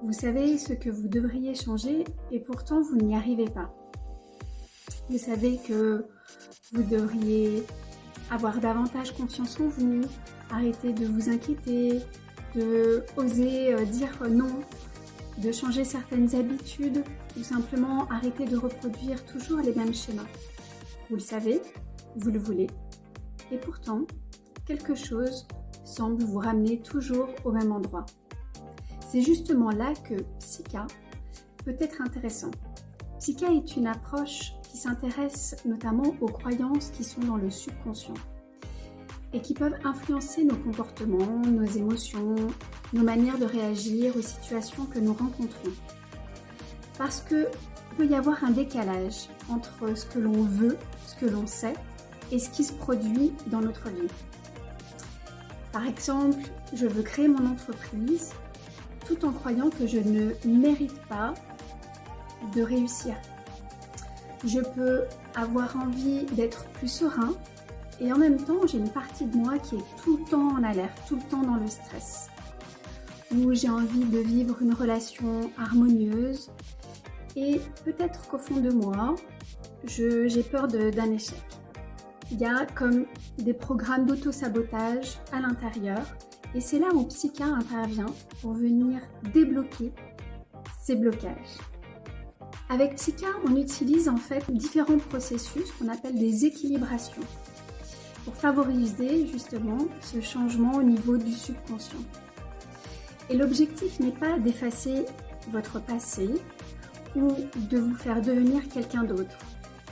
Vous savez ce que vous devriez changer et pourtant vous n'y arrivez pas. Vous savez que vous devriez avoir davantage confiance en vous, arrêter de vous inquiéter, de oser dire non, de changer certaines habitudes ou simplement arrêter de reproduire toujours les mêmes schémas. Vous le savez, vous le voulez et pourtant quelque chose semble vous ramener toujours au même endroit. C'est justement là que Psycha peut être intéressant. Psycha est une approche qui s'intéresse notamment aux croyances qui sont dans le subconscient et qui peuvent influencer nos comportements, nos émotions, nos manières de réagir aux situations que nous rencontrons. Parce qu'il peut y avoir un décalage entre ce que l'on veut, ce que l'on sait et ce qui se produit dans notre vie. Par exemple, je veux créer mon entreprise tout en croyant que je ne mérite pas de réussir. Je peux avoir envie d'être plus serein et en même temps, j'ai une partie de moi qui est tout le temps en alerte, tout le temps dans le stress. Ou j'ai envie de vivre une relation harmonieuse et peut-être qu'au fond de moi, j'ai peur d'un échec. Il y a comme des programmes d'auto-sabotage à l'intérieur et c'est là où Psycha intervient pour venir débloquer ces blocages. Avec Psycha, on utilise en fait différents processus qu'on appelle des équilibrations pour favoriser justement ce changement au niveau du subconscient. Et l'objectif n'est pas d'effacer votre passé ou de vous faire devenir quelqu'un d'autre,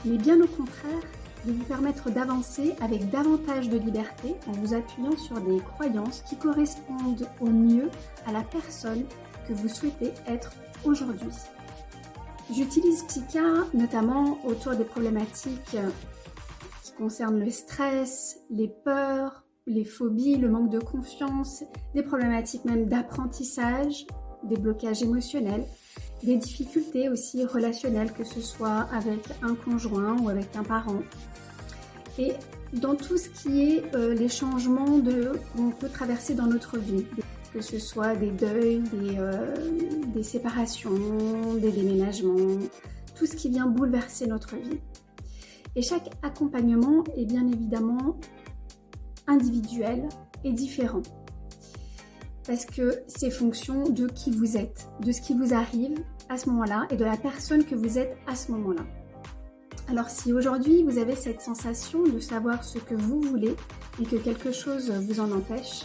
mais bien au contraire, de vous permettre d'avancer avec davantage de liberté en vous appuyant sur des croyances qui correspondent au mieux à la personne que vous souhaitez être aujourd'hui. J'utilise Psycha notamment autour des problématiques qui concernent le stress, les peurs, les phobies, le manque de confiance, des problématiques même d'apprentissage, des blocages émotionnels, des difficultés aussi relationnelles, que ce soit avec un conjoint ou avec un parent. Et dans tout ce qui est les changements qu'on peut traverser dans notre vie, que ce soit des deuils, des séparations, des déménagements, tout ce qui vient bouleverser notre vie. Et chaque accompagnement est bien évidemment individuel et différent. Parce que c'est fonction de qui vous êtes, de ce qui vous arrive à ce moment-là et de la personne que vous êtes à ce moment-là. Alors si aujourd'hui vous avez cette sensation de savoir ce que vous voulez et que quelque chose vous en empêche,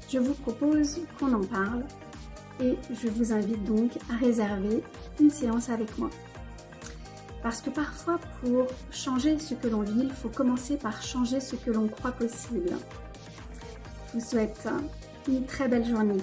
je vous propose qu'on en parle et je vous invite donc à réserver une séance avec moi. Parce que parfois pour changer ce que l'on vit, il faut commencer par changer ce que l'on croit possible. Je vous souhaite une très belle journée.